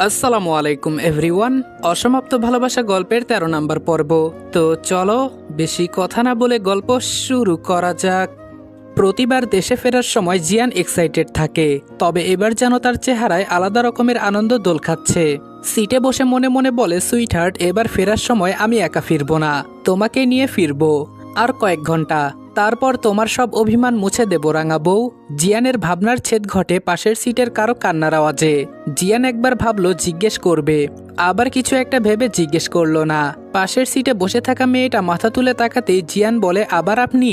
আসসালামু আলাইকুম এভরিওয়ান। অসমাপ্ত ভালোবাসা গল্পের ১৩ নম্বর পর্ব। তো চলো বেশি কথা না বলে গল্প শুরু করা যাক। প্রতিবার দেশে ফেরার সময় জিয়ান এক্সাইটেড থাকে, তবে এবার যেন তার চেহারায় আলাদা রকমের আনন্দ দোল খাচ্ছে। সিটে বসে মনে মনে বলে, সুইটহার্ট, এবার ফেরার সময় আমি একা ফিরবো না, তোমাকে নিয়ে ফিরবো। আর কয়েক ঘন্টা, তারপর তোমার সব অভিমান মুছে দেব রাঙা বউ। জিয়ানের ভাবনার ছেদ ঘটে পাশের সিটের কারো কান্নার আওয়াজে। জিয়ান একবার ভাবলো জিজ্ঞেস করবে, আবার কিছু একটা ভেবে জিজ্ঞেস করলো না। পাশের সিটে বসে থাকা মেয়েটা মাথা তুলে তাকাতেই জিয়ান বলে, আবার আপনি?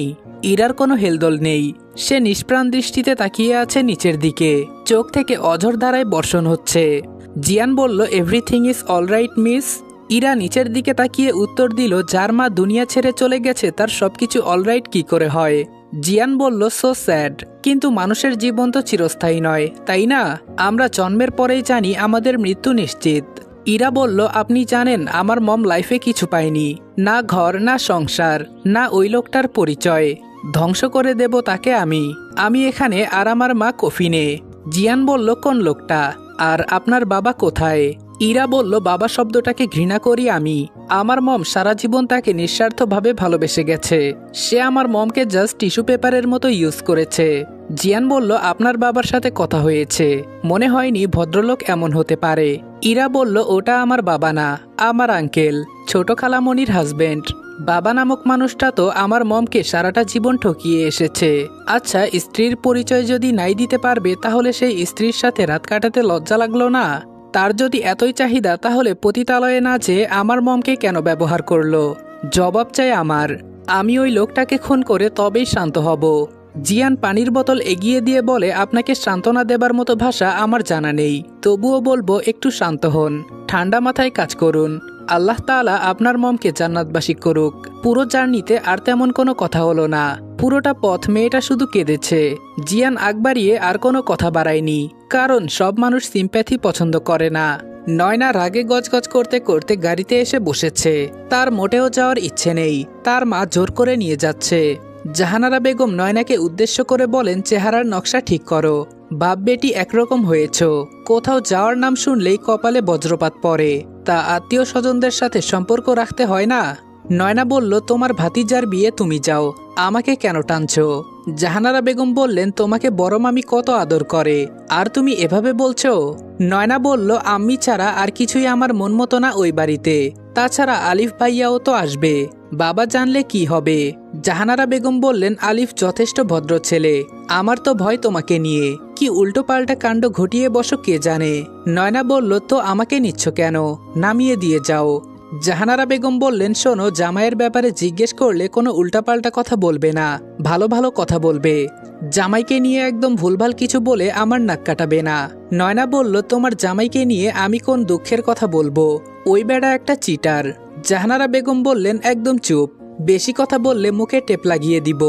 ইরার কোনো হেলদোল নেই, সে নিষ্প্রাণ দৃষ্টিতে তাকিয়ে আছে নিচের দিকে, চোখ থেকে অঝোর ধারায় বর্ষণ হচ্ছে। জিয়ান বলল, everything is alright miss. Ira নিচের দিকে তাকিয়ে উত্তর দিল, যার মা দুনিয়া ছেড়ে চলে গেছে তার সবকিছু অলরাইট কি করে হয়? জিয়ান বলল, সো স্যাড, কিন্তু মানুষের জীবন তো চিরস্থায়ী নয়, তাই না? আমরা জন্মের পরেই জানি আমাদের মৃত্যু নিশ্চিত। ইরা বলল, আপনি জানেন আমার মম লাইফে কিছু পায়নি, না ঘর, না সংসার, না ওই লোকটার পরিচয়। ধ্বংস করে দেব তাকে আমি এখানে, আর আমার মা কফিনে। জিয়ান বলল, কোন লোকটা? আর আপনার বাবা কোথায়? ইরা বলল, বাবা শব্দটাকে ঘৃণা করি আমি। আমার মম সারা জীবন তাকে নিঃস্বার্থভাবে ভালোবেসে গেছে, সে আমার মমকে জাস্ট টিস্যু পেপারের মতো ইউজ করেছে। জিয়ান বলল, আপনার বাবার সাথে কথা হয়েছে? মনে হয়নি ভদ্রলোক এমন হতে পারে। ইরা বলল, ওটা আমার বাবা না, আমার আঙ্কেল, ছোট খালামণির হাজবেন্ড। বাবা নামক মানুষটা তো আমার মমকে সারাটা জীবন ঠকিয়ে এসেছে। আচ্ছা, স্ত্রীর পরিচয় যদি নাই দিতে পারবে, তাহলে সেই স্ত্রীর সাথে রাত কাটাতে লজ্জা লাগলো না? তার যদি এতই চাহিদা, তাহলে পতিতালয়ে না যেয়ে আমার মমকে কেন ব্যবহার করলো? জবাব চাই আমার। আমি ওই লোকটাকে খুন করে তবেই শান্ত হব। জিয়ান পানির বোতল এগিয়ে দিয়ে বলে, আপনাকে সান্ত্বনা দেবার মতো ভাষা আমার জানা নেই, তবুও বলবো একটু শান্ত হন, ঠান্ডা মাথায় কাজ করুন। আল্লাহ তাআলা আপনার মমকে জান্নাতবাসী করুক। পুরো জার্নিতে আর তেমন কোনো কথা হলো না। পুরোটা পথ মেয়েটা শুধু কেঁদেছে। জিয়ান আগ বাড়িয়ে আর কোনো কথা বাড়ায়নি, কারণ সব মানুষ সিম্প্যাথি পছন্দ করে না। নয়না রাগে গজগজ করতে করতে গাড়িতে এসে বসেছে। তার মোটেও যাওয়ার ইচ্ছে নেই, তার মা জোর করে নিয়ে যাচ্ছে। জাহানারা বেগম নয়নাকে উদ্দেশ্য করে বলেন, চেহারার নকশা ঠিক করো, বাপ বেটি একরকম হয়েছ। কোথাও যাওয়ার নাম শুনলেই কপালে বজ্রপাত পড়ে, তা আত্মীয় স্বজনদের সাথে সম্পর্ক রাখতে হয় না? নয়না বলল, তোমার ভাতিজার বিয়ে, তুমি যাও, আমাকে কেন টানছো? জাহানারা বেগম বললেন, তোমাকে বড় মামি কত আদর করে, আর তুমি এভাবে বলছো? নয়না বলল, আম্মি ছাড়া আর কিছুই আমার মন মতো না ওই বাড়িতে। তাছাড়া আলিফ ভাইয়াও তো আসবে, বাবা জানলে কি হবে? জাহানারা বেগম বললেন, আলিফ যথেষ্ট ভদ্র ছেলে, আমার তো ভয় তোমাকে নিয়ে, কি উল্টো পাল্টা কাণ্ড ঘটিয়ে বসো কে জানে। নয়না বলল, তো আমাকে নিচ্ছ কেন? নামিয়ে দিয়ে যাও। জাহানারা বেগম বললেন, শোনো, জামাইয়ের ব্যাপারে জিজ্ঞেস করলে কোনো উল্টাপাল্টা কথা বলবে না, ভালো ভালো কথা বলবে। জামাইকে নিয়ে একদম ভুলভাল কিছু বলে আমার নাক কাটাবে না। নয়না বলল, তোমার জামাইকে নিয়ে আমি কোন দুঃখের কথা বলবো? ওই বেড়া একটা চিটার। জাহানারা বেগম বললেন, একদম চুপ, বেশি কথা বললে মুখে টেপ লাগিয়ে দিব।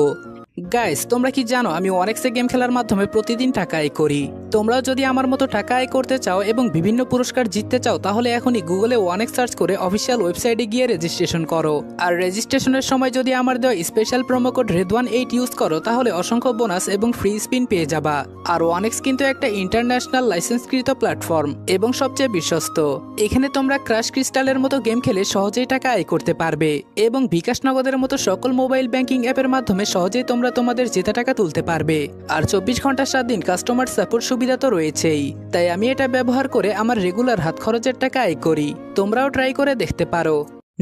গাইস, তোমরা কি জানো আমি অনেক্সে গেম খেলার মাধ্যমে প্রতিদিন টাকা আয় করি? তোমরাও যদি আমার মতো টাকা আয় করতে চাও এবং বিভিন্ন পুরস্কার জিততে চাও, তাহলে এখনই গুগলে ওয়ানেক্স সার্চ করে অফিসিয়াল ওয়েবসাইটে গিয়ে রেজিস্ট্রেশন করো। আর রেজিস্ট্রেশনের সময় যদি আমার দেওয়া স্পেশাল প্রোমো কোড রেদওয়ান8 ইউজ করো, তাহলে অসংখ্য বোনাস এবং ফ্রি স্পিন পেয়ে যাবা। আর ওয়ানেক্স কিন্তু একটা ইন্টারন্যাশনাল লাইসেন্সকৃত প্ল্যাটফর্ম এবং সবচেয়ে বিশ্বস্ত। এখানে তোমরা ক্রাশ ক্রিস্টালের মতো গেম খেলে সহজেই টাকা আয় করতে পারবে এবং বিকাশ নগদের মতো সকল মোবাইল ব্যাংকিং অ্যাপের মাধ্যমে সহজেই তোমরা তোমাদের জেতা টাকা তুলতে পারবে। আর 24 ঘন্টা 7 দিন কাস্টমার সাপোর্ট সুবিধা তো রয়েছেই। তাই আমি এটা ব্যবহার করে আমার রেগুলার হাত খরচের টাকা আয় করি, তোমরাও ট্রাই করে দেখতে পারো।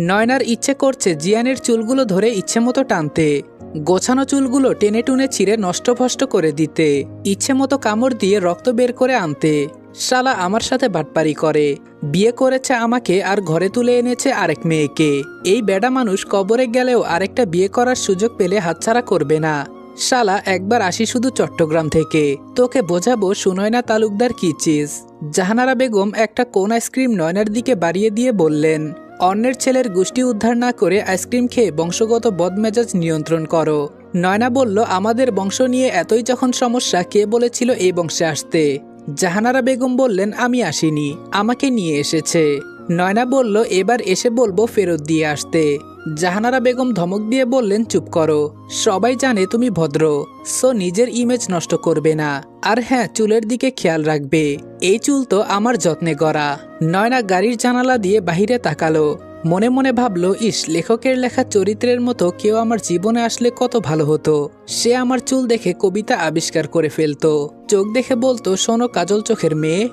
নয়নার ইচ্ছে করছে জিয়ানের চুলগুলো ধরে ইচ্ছে মতো টানতে, গোছানো চুলগুলো টেনে টুনে ছিঁড়ে নষ্টভষ্ট করে দিতে, ইচ্ছে মতো কামড় দিয়ে রক্ত বের করে আনতে। শালা আমার সাথে বাটপারি করে, বিয়ে করেছে আমাকে আর ঘরে তুলে এনেছে আরেক মেয়েকে। এই বেডা মানুষ কবরে গেলেও আরেকটা বিয়ে করার সুযোগ পেলে হাতছাড়া করবে না। শালা একবার আসি শুধু চট্টগ্রাম থেকে, তোকে বোঝাবো সুনয়না তালুকদার কি চিজ। জাহানারা বেগম একটা কোন আইসক্রিম নয়নার দিকে বাড়িয়ে দিয়ে বললেন, অন্যের ছেলের গোষ্ঠী উদ্ধার না করে আইসক্রিম খেয়ে বংশগত বদমেজাজ নিয়ন্ত্রণ করো। নয়না বলল, আমাদের বংশ নিয়ে এতই যখন সমস্যা, কে বলেছিল এই বংশে আসতে? জাহানারা বেগম বললেন, আমি আসিনি, আমাকে নিয়ে এসেছে। নয়না বলল, এবার এসে বলবো ফেরত দিয়ে আসতে। জাহানারা বেগম ধমক দিয়ে বললেন, চুপ করো, সবাই জানে তুমি ভদ্র, সো নিজের ইমেজ নষ্ট করবে না। আর হ্যাঁ, চুলের দিকে খেয়াল রাখবে, এই চুল তো আমার যত্নে গড়া। নয়না গাড়ির জানালা দিয়ে বাহিরে তাকালো, মনে মনে ভাবলো, ইস, লেখকের লেখা চরিত্রের মতো কেউ আমার জীবনে আসলে কত ভালো হতো। সে আমার চুল দেখে কবিতা আবিষ্কার করে ফেলতো, চোখ দেখে বলতো, শোনো কাজল চোখের মেয়ে,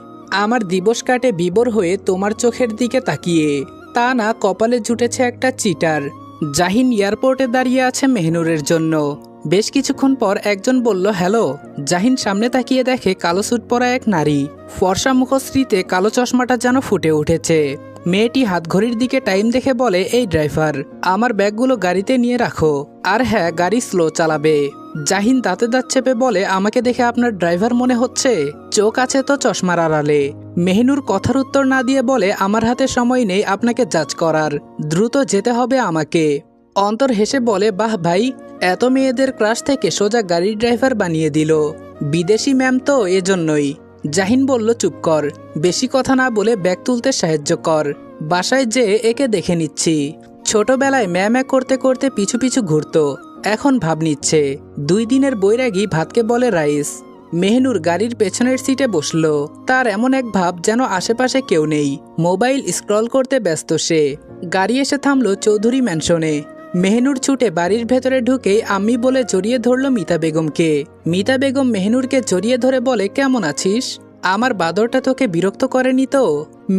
আমার দিবস কাটে বিবর হয়ে তোমার চোখের দিকে তাকিয়ে। তা না, কপালে জুটেছে একটা চিটার। জাহিন এয়ারপোর্টে দাঁড়িয়ে আছে মেহনুরের জন্য। বেশ কিছুক্ষণ পর একজন বলল, হ্যালো। জাহিন সামনে তাকিয়ে দেখে কালো স্যুট পরা এক নারী, ফর্সা মুখশ্রীতে কালো চশমাটা যেন ফুটে উঠেছে। মেয়েটি হাতঘড়ির দিকে টাইম দেখে বলে, এই ড্রাইভার, আমার ব্যাগগুলো গাড়িতে নিয়ে রাখো, আর হ্যাঁ, গাড়ি স্লো চালাবে। জাহিন দাঁতে দাঁত চেপে বলে, আমাকে দেখে আপনার ড্রাইভার মনে হচ্ছে? চোখ আছে তো চশমার আড়ালে। মেহনুর কথার উত্তর না দিয়ে বলে, আমার হাতে সময় নেই আপনাকে জাজ করার, দ্রুত যেতে হবে আমাকে। অন্তর হেসে বলে, বাহ ভাই, এত মেয়েদের ক্রাশ থেকে সোজা গাড়ির ড্রাইভার বানিয়ে দিল। বিদেশি ম্যাম তো, এজন্যই। জাহিন বলল, চুপ কর, বেশি কথা না বলে ব্যাগ তুলতে সাহায্য কর, বাসায় যেয়ে একে দেখে নিচ্ছি। ছোটবেলায় ম্যামে করতে করতে পিছু পিছু ঘুরতো, এখন ভাব নিচ্ছে। 2 দিনের বৈরাগী ভাতকে বলে রাইস। মেহনুর গাড়ির পেছনের সিটে বসলো, তার এমন এক ভাব যেন আশেপাশে কেউ নেই, মোবাইল স্ক্রল করতে ব্যস্ত সে। গাড়ি এসে থামলো চৌধুরী ম্যানশনে। মেহনুর ছুটে বাড়ির ভেতরে ঢুকেই আম্মি বলে জড়িয়ে ধরল মিতা বেগমকে। মিতা বেগম মেহনুরকে জড়িয়ে ধরে বলে, কেমন আছিস? আমার বাদরটা তোকে বিরক্ত করেনি তো?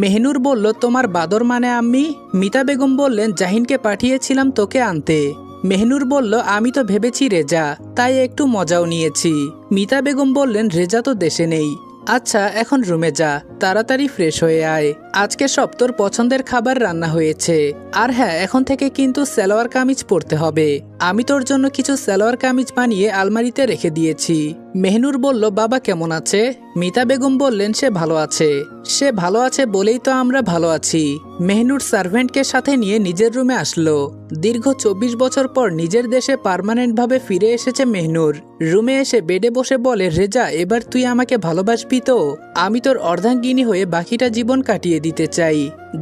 মেহনুর বলল, তোমার বাদর মানে আম্মি? মিতা বেগম বললেন, জাহিনকে পাঠিয়েছিলাম তোকে আনতে। মেহনুর বলল, আমি তো ভেবেছি রেজা, তাই একটু মজাও নিয়েছি। মিতা বেগম বললেন, রেজা তো দেশে নেই। আচ্ছা, এখন রুমে যা, তাড়াতাড়ি ফ্রেশ হয়ে আয়, আজকে সব তোর পছন্দের খাবার রান্না হয়েছে। আর হ্যাঁ, এখন থেকে কিন্তু সালোয়ার কামিজ পরতে হবে, আমি তোর জন্য কিছু সালোয়ার কামিজ বানিয়ে আলমারিতে রেখে দিয়েছি। মেহনুর বলল, বাবা কেমন আছে? মিতা বেগম বললেন, সে ভালো আছে। সে ভালো আছে বলেই তো আমরা ভালো আছি। মেহনুর সার্ভেন্টকে সাথে নিয়ে নিজের রুমে আসলো। দীর্ঘ 24 বছর পর নিজের দেশে পার্মানেন্টভাবে ফিরে এসেছে মেহনুর। রুমে এসে বেডে বসে বলে, রেজা, এবার তুই আমাকে ভালোবাসবি তো? আমি তোর অর্ধাঙ্গিনী হয়ে বাকিটা জীবন কাটিয়ে দিতে চাই।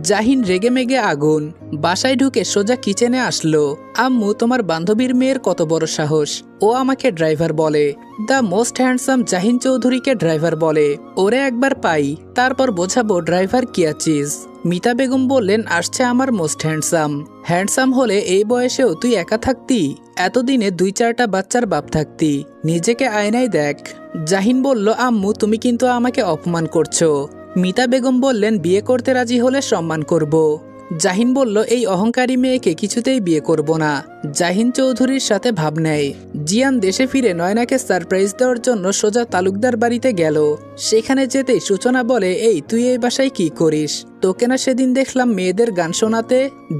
জাহিন রেগে মেগে আগুন। বাসায় ঢুকে সোজা কিচেনে আসলো। আম্মু, তোমার বান্ধবীর মেয়ের কত বড় সাহস, ও আমাকে ড্রাইভার বলে। দ্য মোস্ট হ্যান্ডসাম জাহিন চৌধুরীকে ড্রাইভার বলে। ওরে একবার পাই, তারপর বোঝাবো ড্রাইভার কি আছিস। মিতা বেগম বললেন, আসছে আমার মোস্ট হ্যান্ডসাম। হ্যান্ডসাম হলে এই বয়সেও তুই একা থাকতি? এতদিনে 2-4টা বাচ্চার বাপ থাকতি, নিজেকে আয়নায় দেখ। জাহিন বলল, আম্মু, তুমি কিন্তু আমাকে অপমান করছো। মিতা বেগম বললেন, বিয়ে করতে রাজি হলে সম্মান করব। জাহিন বলল, এই অহংকারী মেয়েকে কিছুতেই বিয়ে করব না। জাহিন চৌধুরীর সাথে ভাব নেয়। জিয়ান দেশে ফিরে নয়নাকে সারপ্রাইজ দেওয়ার জন্য সোজা তালুকদার বাড়িতে গেল। সেখানে যেতেই সূচনা বলে, এই তুই এই বাসায় কি করিস? তোকে না সেদিন দেখলাম মেয়েদের গান শোনাতে?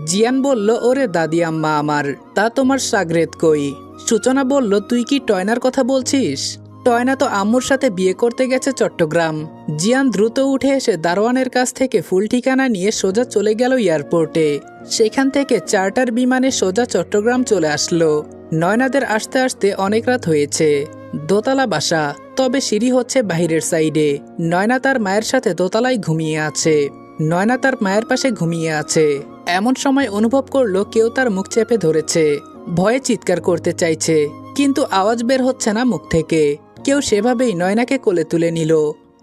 জিয়ান বলল, ওরে দাদি আম্মা আমার, তা তোমার সাগরেদ কই? সূচনা বলল, তুই কি টয়নার কথা বলছিস? টয়না তো আম্মুর সাথে বিয়ে করতে গেছে চট্টগ্রাম। জিয়ান দ্রুত উঠে এসে দারোয়ানের কাছ থেকে ফুল ঠিকানা নিয়ে সোজা চলে গেল এয়ারপোর্টে। সেখান থেকে চার্টার বিমানে সোজা চট্টগ্রাম চলে আসলো। নয়নাদের আসতে আসতে অনেক রাত হয়েছে। দোতলা বাসা, তবে সিঁড়ি হচ্ছে বাহিরের সাইডে। নয়না তার মায়ের সাথে দোতলায় ঘুমিয়ে আছে। নয়না তার মায়ের পাশে ঘুমিয়ে আছে। এমন সময় অনুভব করলো কেউ তার মুখ চেপে ধরেছে। ভয়ে চিৎকার করতে চাইছে, কিন্তু আওয়াজ বের হচ্ছে না মুখ থেকে। কেউ সেভাবেই নয়নাকে কোলে তুলে নিল।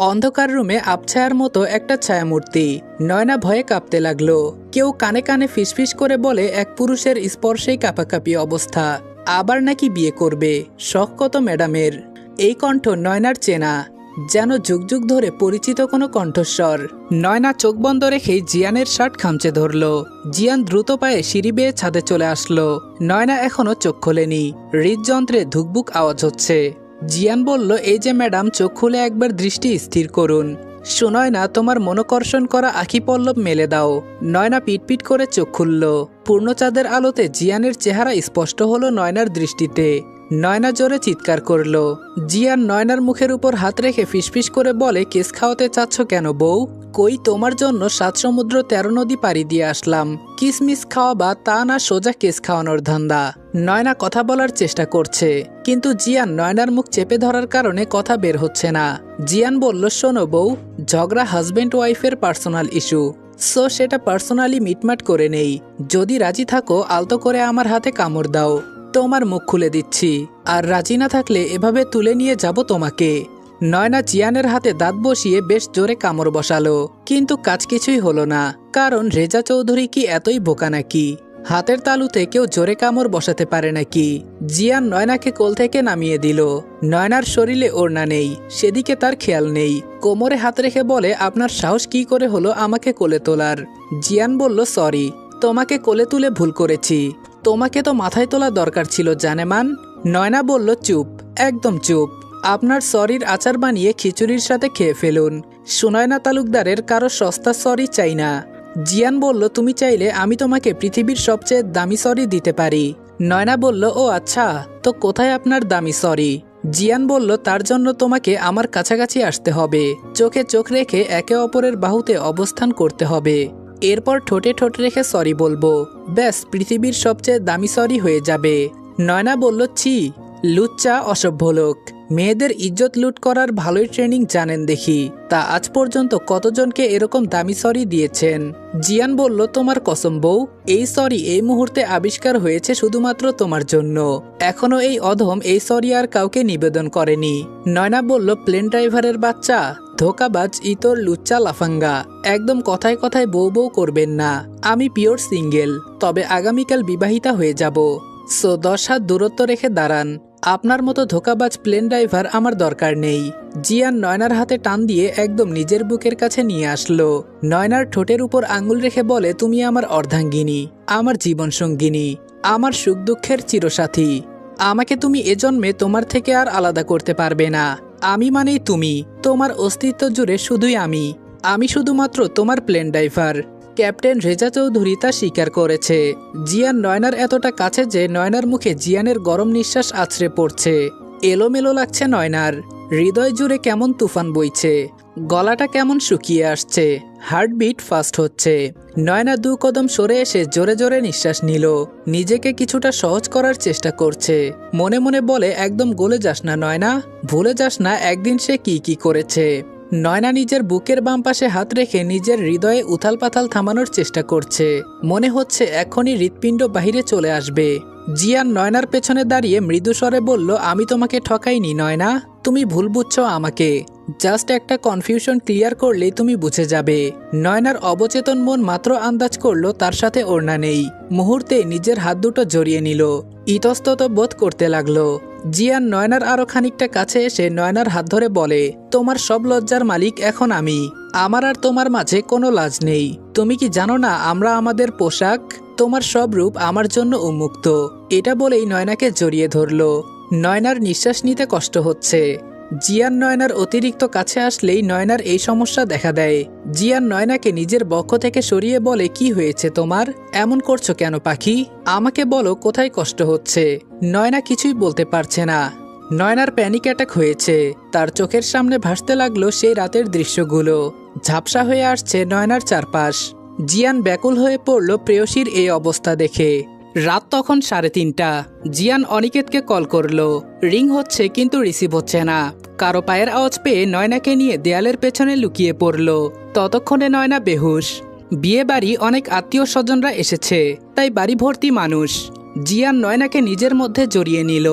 অন্ধকার রুমে আবছায়ার মতো একটা ছায়ামূর্তি। নয়না ভয়ে কাঁপতে লাগলো। কেউ কানে কানে ফিসফিস করে বলে, এক পুরুষের স্পর্শেই কাঁপাকাঁপি অবস্থা, আবার নাকি বিয়ে করবে, শখ কত ম্যাডামের। এই কণ্ঠ নয়নার চেনা, যেন যুগ যুগ ধরে পরিচিত কোনো কণ্ঠস্বর। নয়না চোখ বন্ধ রেখেই জিয়ানের শার্ট খামচে ধরল। জিয়ান দ্রুত পায়ে সিঁড়ি বেয়ে ছাদে চলে আসলো। নয়না এখনো চোখ খোলেনি, হৃদযন্ত্রে ধুকবুক আওয়াজ হচ্ছে। জিয়ান বলল, এই যে ম্যাডাম, চোখ খুলে একবার দৃষ্টি স্থির করুন। শোনয় না, তোমার মনোকর্ষণ করা আখি পল্লব মেলে দাও। নয়না পিটপিট করে চোখ খুলল। পূর্ণচাঁদের আলোতে জিয়ানের চেহারা স্পষ্ট হলো নয়নার দৃষ্টিতে। নয়না জোরে চিৎকার করল। জিয়ান নয়নার মুখের উপর হাত রেখে ফিসফিস করে বলে, কেস খাওয়াতে চাচ্ছ কেন বউ? কই, তোমার জন্য 7 সমুদ্র 13 নদী পাড়ি দিয়ে আসলাম। কিসমিস খাওয়াবা তা না, সোজা কেস খাওয়ানোর ধান্দা। নয়না কথা বলার চেষ্টা করছে, কিন্তু জিয়ান নয়নার মুখ চেপে ধরার কারণে কথা বের হচ্ছে না। জিয়ান বলল, শোনো বউ, ঝগড়া হাজবেন্ড ওয়াইফের পার্সোনাল ইস্যু, সো সেটা পার্সোনালি মিটমাট করে নেই। যদি রাজি থাকো আলতো করে আমার হাতে কামড় দাও, তোমার মুখ খুলে দিচ্ছি। আর রাজি না থাকলে এভাবে তুলে নিয়ে যাব তোমাকে। নয়না জিয়ানের হাতে দাঁত বসিয়ে বেশ জোরে কামড় বসালো, কিন্তু কাজ কিছুই হলো না। কারণ রেজা চৌধুরী কি এতই বোকা নাকি? হাতের তালুতে কেউ জোরে কামড় বসাতে পারে নাকি? জিয়ান নয়নাকে কোল থেকে নামিয়ে দিল। নয়নার শরীরে ওড়না নেই, সেদিকে তার খেয়াল নেই। কোমরে হাত রেখে বলে, আপনার সাহস কি করে হলো আমাকে কোলে তোলার? জিয়ান বলল, সরি, তোমাকে কোলে তুলে ভুল করেছি। তোমাকে তো মাথায় তোলা দরকার ছিল জানেমান। নয়না বলল, চুপ, একদম চুপ। আপনার সরির আচার বানিয়ে খিচুড়ির সাথে খেয়ে ফেলুন। সুনয়না তালুকদারের কারো সস্তা সরি চাই না। জিয়ান বলল, তুমি চাইলে আমি তোমাকে পৃথিবীর সবচেয়ে দামি সরি দিতে পারি। নয়না বলল, ও আচ্ছা, তো কোথায় আপনার দামি সরি? জিয়ান বলল, তার জন্য তোমাকে আমার কাছাকাছি আসতে হবে। চোখে চোখ রেখে একে অপরের বাহুতে অবস্থান করতে হবে। এরপর ঠোঁটে ঠোঁট রেখে সরি বলবো। ব্যাস, পৃথিবীর সবচেয়ে দামি সরি হয়ে যাবে। নয়না বলল, ছি, লুচ্চা অসভ্য লোক। মেয়েদের ইজ্জত লুট করার ভালোই ট্রেনিং জানেন দেখি। তা আজ পর্যন্ত কতজনকে এরকম দামি সরি দিয়েছেন? জিয়ান বলল, তোমার কসম বউ, এই সরি এই মুহূর্তে আবিষ্কার হয়েছে শুধুমাত্র তোমার জন্য। এখনো এই অধম এই সরি আর কাউকে নিবেদন করেনি। নয়না বলল, প্লেন ড্রাইভারের বাচ্চা, ধোকাবাজ, ইতর, লুচ্চা, লাফাঙ্গা, একদম কথায় কথায় বউ বউ করবেন না। আমি পিওর সিঙ্গেল, তবে আগামীকাল বিবাহিতা হয়ে যাব। সো 10 হাত দূরত্ব রেখে দাঁড়ান। আপনার মতো ধোকাবাজ প্লেন ড্রাইভার আমার দরকার নেই। জিয়ান নয়নার হাতে টান দিয়ে একদম নিজের বুকের কাছে নিয়ে আসলো। নয়নার ঠোঁটের উপর আঙুল রেখে বলে, তুমি আমার অর্ধাঙ্গিনী, আমার জীবন সঙ্গিনী, আমার সুখ দুঃখের চিরসাথী। আমাকে তুমি এজন্মে তোমার থেকে আর আলাদা করতে পারবে না। আমি মানেই তুমি, তোমার অস্তিত্ব জুড়ে শুধুই আমি। আমি শুধুমাত্র তোমার plane driver. Captain Reza Chowdhury তা স্বীকার করেছে। জিয়ান নয়নার এতটা কাছে যে নয়নার মুখে জিয়ানের গরম নিঃশ্বাস আছড়ে পড়ছে। এলোমেলো লাগছে নয়নার, হৃদয় জুড়ে কেমন তুফান বইছে, গলাটা কেমন শুকিয়ে আসছে, হার্টবিট ফাস্ট হচ্ছে। নয়না 2 কদম সরে এসে জোরে জোরে নিঃশ্বাস নিল। নিজেকে কিছুটা সহজ করার চেষ্টা করছে। মনে মনে বলে, একদম গলে যাস না নয়না, ভুলে যাস না একদিন সে কি কি করেছে। নয়না নিজের বুকের বাম পাশে হাত রেখে নিজের হৃদয়ে উথাল পাথাল থামানোর চেষ্টা করছে। মনে হচ্ছে এখনই হৃৎপিণ্ড বাহিরে চলে আসবে। জিয়ান নয়নার পেছনে দাঁড়িয়ে মৃদু স্বরে বলল, আমি তোমাকে ঠকাইনি নয়না, তুমি ভুল বুঝছো আমাকে। জাস্ট একটা কনফিউশন ক্লিয়ার করলেই তুমি বুঝে যাবে। নয়নার অবচেতন মন মাত্র আন্দাজ করলো তার সাথে ওড়না নেই। মুহূর্তে নিজের হাত দুটো জড়িয়ে নিল, ইতস্তত বোধ করতে লাগলো। জিয়ান নয়নার আরো খানিকটা কাছে এসে নয়নার হাত ধরে বলে, তোমার সব লজ্জার মালিক এখন আমি। আমার আর তোমার মাঝে কোনো লাজ নেই। তুমি কি জানো না আমরা আমাদের পোশাক? তোমার সব রূপ আমার জন্য উন্মুক্ত। এটা বলেই নয়নাকে জড়িয়ে ধরল। নয়নার নিঃশ্বাস নিতে কষ্ট হচ্ছে। জিয়ান নয়নার অতিরিক্ত কাছে আসলেই নয়নার এই সমস্যা দেখা দেয়। জিয়ান নয়নাকে নিজের বক্ষ থেকে সরিয়ে বলে, কি হয়েছে তোমার? এমন করছো কেন পাখি? আমাকে বলো কোথায় কষ্ট হচ্ছে। নয়না কিছুই বলতে পারছে না। নয়নার প্যানিক অ্যাটাক হয়েছে। তার চোখের সামনে ভাসতে লাগলো সেই রাতের দৃশ্যগুলো। ঝাপসা হয়ে আসছে নয়নার চারপাশ। জিয়ান ব্যাকুল হয়ে পড়ল প্রেয়সীর এই অবস্থা দেখে। রাত তখন 3:30। জিয়ান অনিকেতকে কল করলো। রিং হচ্ছে কিন্তু রিসিভ হচ্ছে না। কারো পায়ের আওয়াজ পেয়ে নয়নাকে নিয়ে দেয়ালের পেছনে লুকিয়ে পড়ল। ততক্ষণে নয়না বেহুশ। বিয়ে বাড়ি, অনেক আত্মীয় স্বজনরা এসেছে, তাই বাড়ি ভর্তি মানুষ। জিয়ান নয়নাকে নিজের মধ্যে জড়িয়ে নিল।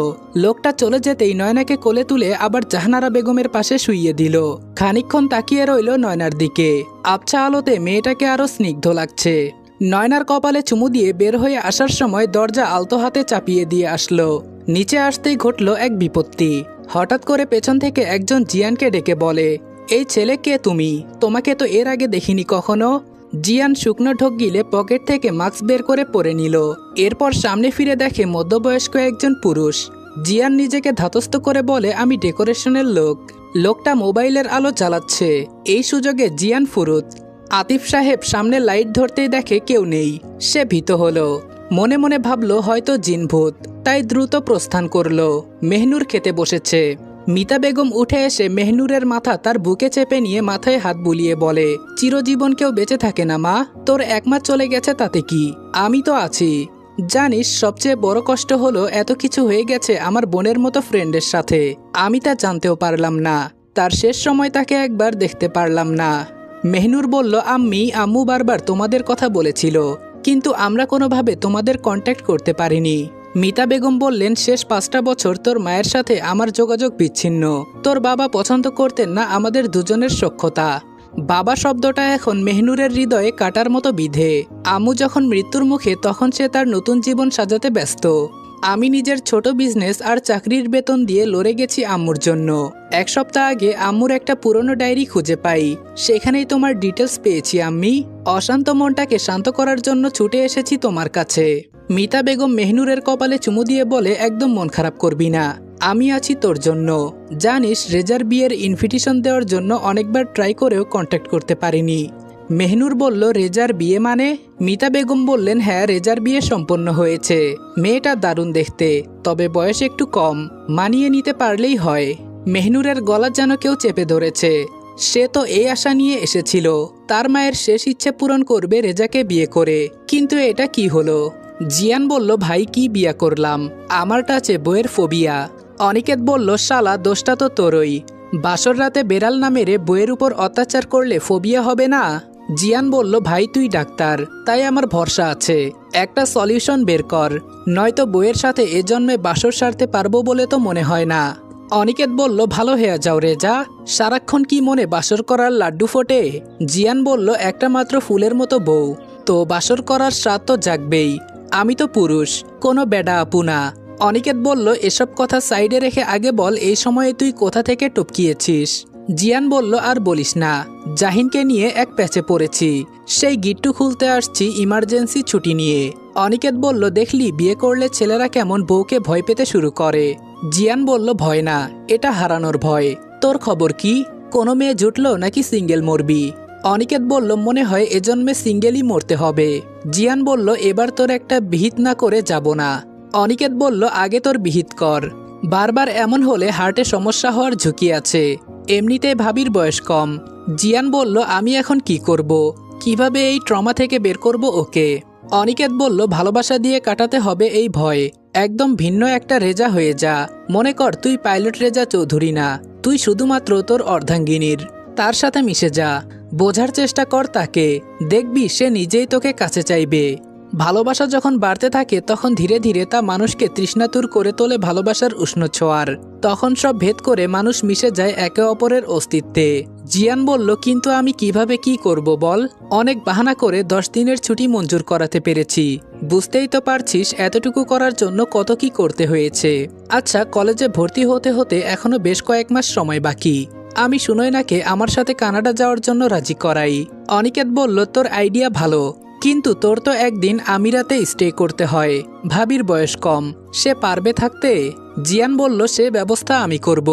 লোকটা চলে যেতেই নয়নাকে কোলে তুলে আবার জাহানারা বেগমের পাশে শুইয়ে দিল। খানিকক্ষণ তাকিয়ে রইল নয়নার দিকে। আবছা আলোতে মেয়েটাকে আরো স্নিগ্ধ লাগছে। নয়নার কপালে চুমু দিয়ে বের হয়ে আসার সময় দরজা আলতো হাতে চাপিয়ে দিয়ে আসলো। নিচে আসতেই ঘটল এক বিপত্তি। হঠাৎ করে পেছন থেকে একজন জিয়ানকে ডেকে বলে, এই ছেলে কে তুমি? তোমাকে তো এর আগে দেখিনি কখনো। জিয়ান শুকনো ঢোক গিলে পকেট থেকে মাস্ক বের করে পরে নিল। এরপর সামনে ফিরে দেখে মধ্যবয়স্ক একজন পুরুষ। জিয়ান নিজেকে ধাতস্থ করে বলে, আমি ডেকোরেশনের লোক। লোকটা মোবাইলের আলো জ্বালাচ্ছে। এই সুযোগে জিয়ান ফুরুত। আতিফ সাহেব সামনে লাইট ধরতেই দেখে কেউ নেই। সে ভীত হলো। মনে মনে ভাবলো হয়তো জিনভূত, তাই দ্রুত প্রস্থান করলো। মেহনুর খেতে বসেছে। মিতা বেগম উঠে এসে মেহনুরের মাথা তার বুকে চেপে নিয়ে মাথায় হাত বুলিয়ে বলে, চিরজীবন কেউ বেঁচে থাকে না মা, তোর 1 মাস চলে গেছে তাতে কি, আমি তো আছি। জানিস সবচেয়ে বড় কষ্ট হলো এত কিছু হয়ে গেছে আমার বোনের মতো ফ্রেন্ডের সাথে। আমি তা জানতেও পারলাম না। তার শেষ সময় তাকে একবার দেখতে পারলাম না। মেহনুর বলল, আম্মু বারবার তোমাদের কথা বলেছিল, কিন্তু আমরা কোনোভাবে তোমাদের কন্ট্যাক্ট করতে পারিনি। মিতা বেগম বললেন, শেষ 5টা বছর তোর মায়ের সাথে আমার যোগাযোগ বিচ্ছিন্ন। তোর বাবা পছন্দ করতেন না আমাদের দুজনের সখ্যতা। বাবা শব্দটা এখন মেহনুরের হৃদয়ে কাটার মতো বিধে। আম্মু যখন মৃত্যুর মুখে তখন সে তার নতুন জীবন সাজাতে ব্যস্ত। আমি নিজের ছোট বিজনেস আর চাকরির বেতন দিয়ে লড়ে গেছি আম্মুর জন্য। 1 সপ্তাহ আগে আম্মুর একটা পুরনো ডায়েরি খুঁজে পাই, সেখানেই তোমার ডিটেলস পেয়েছি আম্মি। অশান্ত মনটাকে শান্ত করার জন্য ছুটে এসেছি তোমার কাছে। মিতা বেগম মেহনুরের কপালে চুমু দিয়ে বলে, একদম মন খারাপ করবি না, আমি আছি তোর জন্য। জানিস, রেজার বিয়ের ইনভিটেশন দেওয়ার জন্য অনেকবার ট্রাই করেও কন্ট্যাক্ট করতে পারিনি। মেহনুর বলল, রেজার বিয়ে মানে? মিতা বেগম বললেন, হ্যাঁ, রেজার বিয়ে সম্পন্ন হয়েছে। মেয়েটা দারুণ দেখতে, তবে বয়স একটু কম, মানিয়ে নিতে পারলেই হয়। মেহনুরের গলা যেন কেউ চেপে ধরেছে। সে তো এই আশা নিয়ে এসেছিল, তার মায়ের শেষ ইচ্ছে পূরণ করবে রেজাকে বিয়ে করে, কিন্তু এটা কি হলো? জিয়ান বলল, ভাই কি বিয়া করলাম, আমারটা আছে বইয়ের ফোবিয়া। অনিকেত বলল, শালা দোষটা তো তোরই, বাসর রাতে বেড়াল না মেরে বইয়ের উপর অত্যাচার করলে ফোবিয়া হবে না? জিয়ান বলল, ভাই তুই ডাক্তার, তাই আমার ভরসা আছে, একটা সলিউশন বের কর, নয়তো বইয়ের সাথে এ জন্মে বাসর সারতে পারবো বলে তো মনে হয় না। অনিকেত বলল, ভালো হয়ে যাও রেজা, সারাক্ষণ কি মনে বাসর করার লাড্ডু ফোটে? জিয়ান বলল, একটা মাত্র ফুলের মতো বউ, তো বাসর করার স্বাদ তো জাগবেই। আমি তো পুরুষ, কোনো বেডা আপু না। অনিকেত বলল, এসব কথা সাইডে রেখে আগে বল, এই সময়ে তুই কোথা থেকে টপকিয়েছিস? জিয়ান বলল, আর বলিস না, জাহিনকে নিয়ে এক প্যাচে পড়েছি, সেই গিট্টু খুলতে আসছি ইমার্জেন্সি ছুটি নিয়ে। অনিকেত বলল, দেখলি বিয়ে করলে ছেলেরা কেমন বউকে ভয় পেতে শুরু করে? জিয়ান বলল, ভয় না, এটা হারানোর ভয়। তোর খবর কি, কোনো মেয়ে জুটলো নাকি সিঙ্গেল মরবি? অনিকেত বলল, মনে হয় এজন্মে সিঙ্গেলই মরতে হবে। জিয়ান বলল, এবার তোর একটা বিহিত না করে যাব না। অনিকেত বলল, আগে তোর বিহিত কর, বারবার এমন হলে হার্টে সমস্যা হওয়ার ঝুঁকি আছে, এমনিতে ভাবির বয়স কম। জিয়ান বলল, আমি এখন কি করব, কিভাবে এই ট্রমা থেকে বের করব ওকে? অনিকেত বলল, ভালোবাসা দিয়ে কাটাতে হবে এই ভয়, একদম ভিন্ন একটা রেজা হয়ে যা। মনে কর তুই পাইলট রেজা চৌধুরী না, তুই শুধুমাত্র তোর অর্ধাঙ্গিনীর, তার সাথে মিশে যা, বোঝার চেষ্টা কর তাকে, দেখবি সে নিজেই তোকে কাছে চাইবে। ভালোবাসা যখন বাড়তে থাকে তখন ধীরে ধীরে তা মানুষকে তৃষ্ণাতুর করে তোলে ভালোবাসার উষ্ণ ছোঁয়ার, তখন সব ভেদ করে মানুষ মিশে যায় একে অপরের অস্তিত্বে। জিয়ান বলল, কিন্তু আমি কিভাবে কি করব বল, অনেক বাহানা করে 10 দিনের ছুটি মঞ্জুর করাতে পেরেছি, বুঝতেই তো পারছিস এতটুকু করার জন্য কত কি করতে হয়েছে। আচ্ছা, কলেজে ভর্তি হতে হতে এখনো বেশ কয়েক মাস সময় বাকি, আমি সুনয়নাকে আমার সাথে কানাডা যাওয়ার জন্য রাজি করাই। অনিকেত বলল, তোর আইডিয়া ভালো, কিন্তু তোর তো একদিন আমিরাতে স্টে করতে হয়, ভাবির বয়স কম, সে পারবে থাকতে? জিয়ান বলল, সে ব্যবস্থা আমি করব।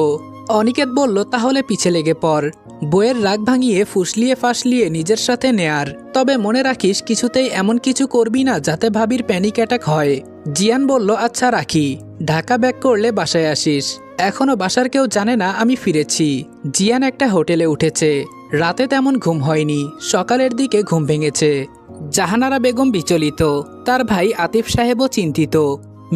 অনিকেত বলল, তাহলে পিছে লেগে পড়, বইয়ের রাগ ভাঙিয়ে ফুসলিয়ে ফাসলিয়ে নিজের সাথে নেয়ার, তবে মনে রাখিস কিছুতেই এমন কিছু করবি না যাতে ভাবির প্যানিক অ্যাটাক হয়। জিয়ান বলল, আচ্ছা রাখি, ঢাকা ব্যাক করলে বাসায় আসিস, এখনো বাসার কেউ জানে না আমি ফিরেছি। জিয়ান একটা হোটেলে উঠেছে, রাতে তেমন ঘুম হয়নি, সকালের দিকে ঘুম ভেঙেছে। জাহানারা বেগম বিচলিত, তার ভাই আতিফ সাহেবও চিন্তিত,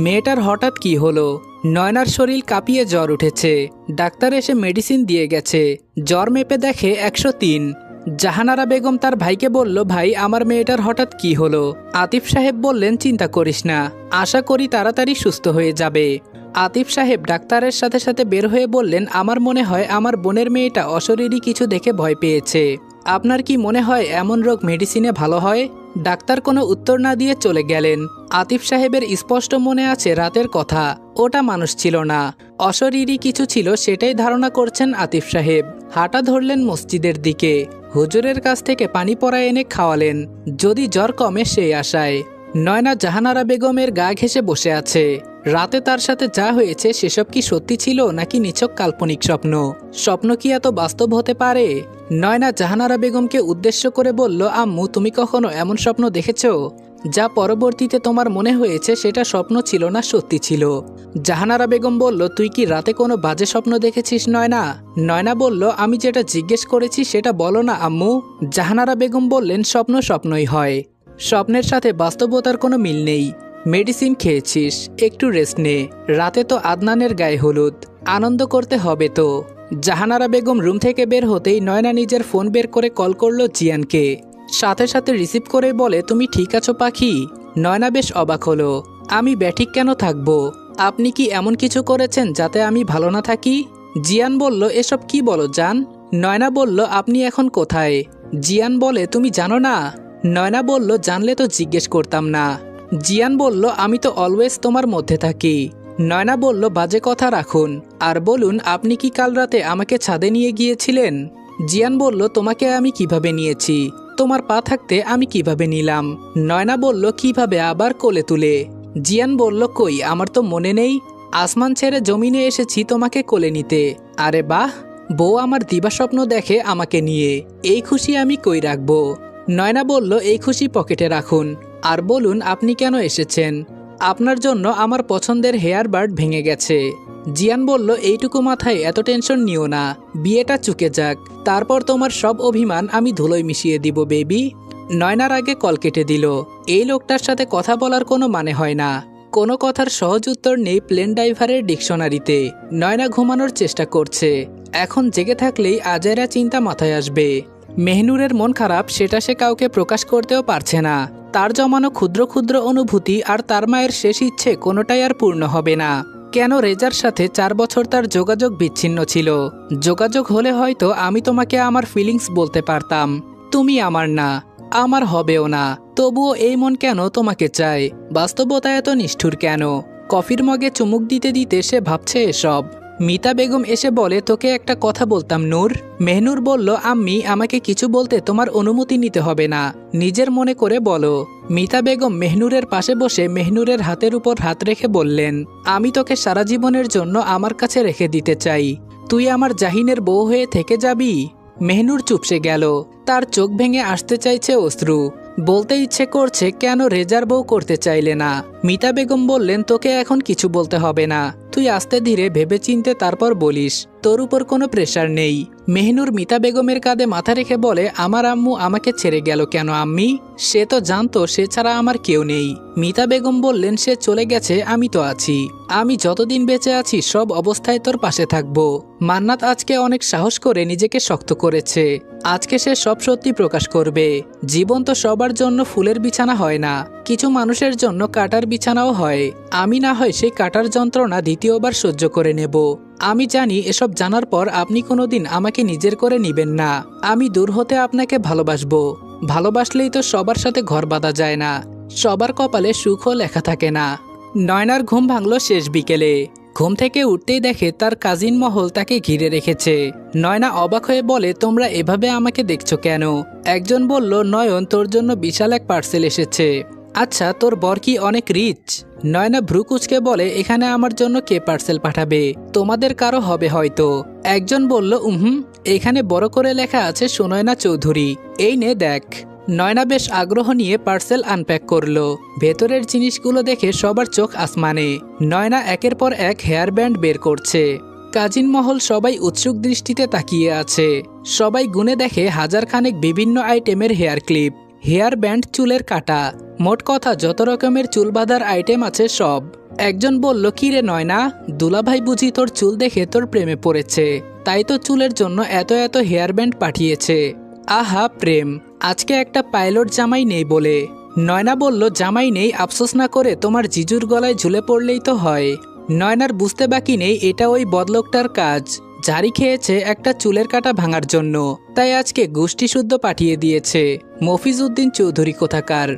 মেয়েটার হঠাৎ কি হলো? নয়নার শরীর কাঁপিয়ে জ্বর উঠেছে, ডাক্তার এসে মেডিসিন দিয়ে গেছে, জ্বর মেপে দেখে 103। জাহানারা বেগম তার ভাইকে বলল, ভাই আমার মেয়েটার হঠাৎ কি হলো? আতিফ সাহেব বললেন, চিন্তা করিস না, আশা করি তাড়াতাড়ি সুস্থ হয়ে যাবে। আতিফ সাহেব ডাক্তারের সাথে সাথে বের হয়ে বললেন, আমার মনে হয় আমার বোনের মেয়েটা অশরীরী কিছু দেখে ভয় পেয়েছে, আপনার কি মনে হয় এমন রোগ মেডিসিনে ভালো হয়? ডাক্তার কোনো উত্তর না দিয়ে চলে গেলেন। আতিফ সাহেবের স্পষ্ট মনে আছে রাতের কথা, ওটা মানুষ ছিল না, অশরীরী কিছু ছিল, সেটাই ধারণা করছেন আতিফ সাহেব। হাঁটা ধরলেন মসজিদের দিকে, হুজুরের কাছ থেকে পানি পড়া এনে খাওয়ালেন, যদি জ্বর কমে সেই আশায়। নয়না জাহানারা বেগমের গা ঘেঁষে বসে আছে, রাতে তার সাথে যা হয়েছে সেসব কি সত্যি ছিল নাকি নিছক কাল্পনিক স্বপ্ন? স্বপ্ন কি এত বাস্তব হতে পারে? নয়না জাহানারা বেগমকে উদ্দেশ্য করে বলল, আম্মু তুমি কখনো এমন স্বপ্ন দেখেছো যা পরবর্তীতে তোমার মনে হয়েছে সেটা স্বপ্ন ছিল না সত্যি ছিল? জাহানারা বেগম বলল, তুই কি রাতে কোনো বাজে স্বপ্ন দেখেছিস নয়না? নয়না বলল, আমি যেটা জিজ্ঞেস করেছি সেটা বলো না আম্মু। জাহানারা বেগম বললেন, স্বপ্ন স্বপ্নই হয়, স্বপ্নের সাথে বাস্তবতার কোনো মিল নেই। মেডিসিন খেয়েছিস, একটু রেস্ট নে, রাতে তো আদনানের গায়ে হলুদ, আনন্দ করতে হবে তো। জাহানারা বেগম রুম থেকে বের হতেই নয়না নিজের ফোন বের করে কল করলো জিয়ানকে। সাথে সাথে রিসিভ করে বলে, তুমি ঠিক আছো পাখি? নয়না বেশ অবাক হলো। আমি ব্যাঠিক কেন থাকবো? আপনি কি এমন কিছু করেছেন যাতে আমি ভালো না থাকি? জিয়ান বলল, এসব কি বলো জান? নয়না বলল, আপনি এখন কোথায়? জিয়ান বলে, তুমি জানো না? নয়না বলল, জানলে তো জিজ্ঞেস করতাম না। জিয়ান বলল, আমি তো অলওয়েজ তোমার মধ্যে থাকি। নয়না বলল, বাজে কথা রাখুন, আর বলুন আপনি কি কাল রাতে আমাকে ছাদে নিয়ে গিয়েছিলেন? জিয়ান বলল, তোমাকে আমি কিভাবে নিয়েছি? তোমার পা থাকতে আমি কিভাবে নিলাম? নয়না বলল, কিভাবে আবার কোলে তুলে? জিয়ান বলল, কই, আমার তো মনে নেই। আসমান ছেড়ে জমিনে এসেছি তোমাকে কোলে নিতে। আরে বাহ, বউ আমার দিবাস্বপ্ন দেখে আমাকে নিয়ে, এই খুশি আমি কই রাখবো? নয়না বলল, এই খুশি পকেটে রাখুন, আর বলুন আপনি কেন এসেছেন? আপনার জন্য আমার পছন্দের হেয়ার বার্ড ভেঙে গেছে। জিয়ান বলল, এইটুকু মাথায় এত টেনশন নিও না, বিয়েটা চুকে যাক, তারপর তোমার সব অভিমান আমি ধুলোয় মিশিয়ে দিব বেবি। নয়নার আগে কল কেটে দিল। এই লোকটার সাথে কথা বলার কোনো মানে হয় না। কোনো কথার সহজ উত্তর নেই প্লেন ড্রাইভারের ডিকশনারিতে। নয়না ঘুমানোর চেষ্টা করছে। এখন জেগে থাকলেই আজাইরা চিন্তা মাথায় আসবে। মেহনুরের মন খারাপ, সেটা সে কাউকে প্রকাশ করতেও পারছে না। তার জমানো ক্ষুদ্র ক্ষুদ্র অনুভূতি আর তার মায়ের শেষ ইচ্ছে কোনোটাই আর পূর্ণ হবে না। কেন রেজার সাথে 4 বছর তার যোগাযোগ বিচ্ছিন্ন ছিল? যোগাযোগ হলে হয়তো আমি তোমাকে আমার ফিলিংস বলতে পারতাম। তুমি আমার না, আমার হবেও না, তবুও এই মন কেন তোমাকে চায়? বাস্তবতা এত নিষ্ঠুর কেন? কফির মগে চুমুক দিতে দিতে সে ভাবছে এসব। মিতা বেগম এসে বলে, তোকে একটা কথা বলতাম নূর। মেহনুর বলল, আম্মি, আমাকে কিছু বলতে তোমার অনুমতি নিতে হবে না, নিজের মনে করে বলো। মিতা বেগম মেহনুরের পাশে বসে মেহনুরের হাতের উপর হাত রেখে বললেন, আমি তোকে সারা জীবনের জন্য আমার কাছে রেখে দিতে চাই। তুই আমার জাহিনের বউ হয়ে থেকে যাবি। মেহনুর চুপসে গেল। তার চোখ ভেঙে আসতে চাইছে অশ্রু। বলতে ইচ্ছে করছে, কেন রেজার বউ করতে চাইলে না? মিতা বেগম বললেন, তোকে এখন কিছু বলতে হবে না, তুই আস্তে ধীরে ভেবে চিনতে তারপর বলিস, তোর উপর কোনো প্রেশার নেই। মেহনুর মিতা বেগমের কাঁধে মাথা রেখে বলে, আমার আম্মু আমাকে ছেড়ে গেল কেন আম্মি? সে তো জানতো সে ছাড়া আমার কেউ নেই। মিতা বেগম বললেন, সে চলে গেছে, আমি তো আছি। আমি যতদিন বেঁচে আছি সব অবস্থায় তোর পাশে থাকবো। মান্নাত আজকে অনেক সাহস করে নিজেকে শক্ত করেছে। আজকে সে সব সত্যি প্রকাশ করবে। জীবন তো সবার জন্য ফুলের বিছানা হয় না, কিছু মানুষের জন্য কাটার বিছানাও হয়। আমি না হয় সেই কাটার যন্ত্রণা দ্বিতীয়বার সহ্য করে নেব। আমি জানি এসব জানার পর আপনি কোনোদিন আমাকে নিজের করে নিবেন না। আমি দূর হতে আপনাকে ভালোবাসবো। ভালোবাসলেই তো সবার সাথে ঘর বাঁধা যায় না, সবার কপালে সুখও লেখা থাকে না। নয়নার ঘুম ভাঙল শেষ বিকেলে। ঘুম থেকে উঠতেই দেখে তার কাজিন মহল তাকে ঘিরে রেখেছে। নয়না অবাক হয়ে বলে, তোমরা এভাবে আমাকে দেখছো কেন? একজন বলল, নয়ন, তোর জন্য বিশাল এক পার্সেল এসেছে। আচ্ছা, তোর বর কি অনেক রিচ? নয়না ভ্রু কুচকে বলে, এখানে আমার জন্য কে পার্সেল পাঠাবে? তোমাদের কারো হবে হয়তো। একজন বলল, এখানে বড় করে লেখা আছে সুনয়না চৌধুরী, এই নে দেখ। নয়না বেশ আগ্রহ নিয়ে পার্সেল আনপ্যাক করলো। ভেতরের জিনিসগুলো দেখে সবার চোখ আসমানে। নয়না একের পর এক হেয়ার ব্যান্ড বের করছে। কাজিন মহল সবাই উৎসুক দৃষ্টিতে তাকিয়ে আছে। সবাই গুনে দেখে হাজারখানেক বিভিন্ন আইটেমের হেয়ার ক্লিপ, হেয়ার ব্যান্ড, চুলের কাটা, মোট কথা যত রকমের চুল বাঁধার আইটেম আছে সব। একজন বলল, কি রে নয়না, দুলাভাই বুঝি তোর চুল দেখে তোর প্রেমে পড়েছে, তাই তো চুলের জন্য এত এত হেয়ার ব্যান্ড পাঠিয়েছে। আহা প্রেম, আজকে একটা পাইলট জামাই নেই বলে। নয়না বলল, জামাই নেই আফসোস না করে তোমার জিজুর গলায় ঝুলে পড়লেই তো হয়। নয়নার বুঝতে বাকি নেই এটা ওই বদলোকটার কাজ। ঝাড়ি খেয়েছে একটা চুলের কাটা ভাঙার জন্য, তাই আজকে গোষ্ঠী শুদ্ধ পাঠিয়ে দিয়েছে। মফিজ উদ্দিন চৌধুরী কোথাকার।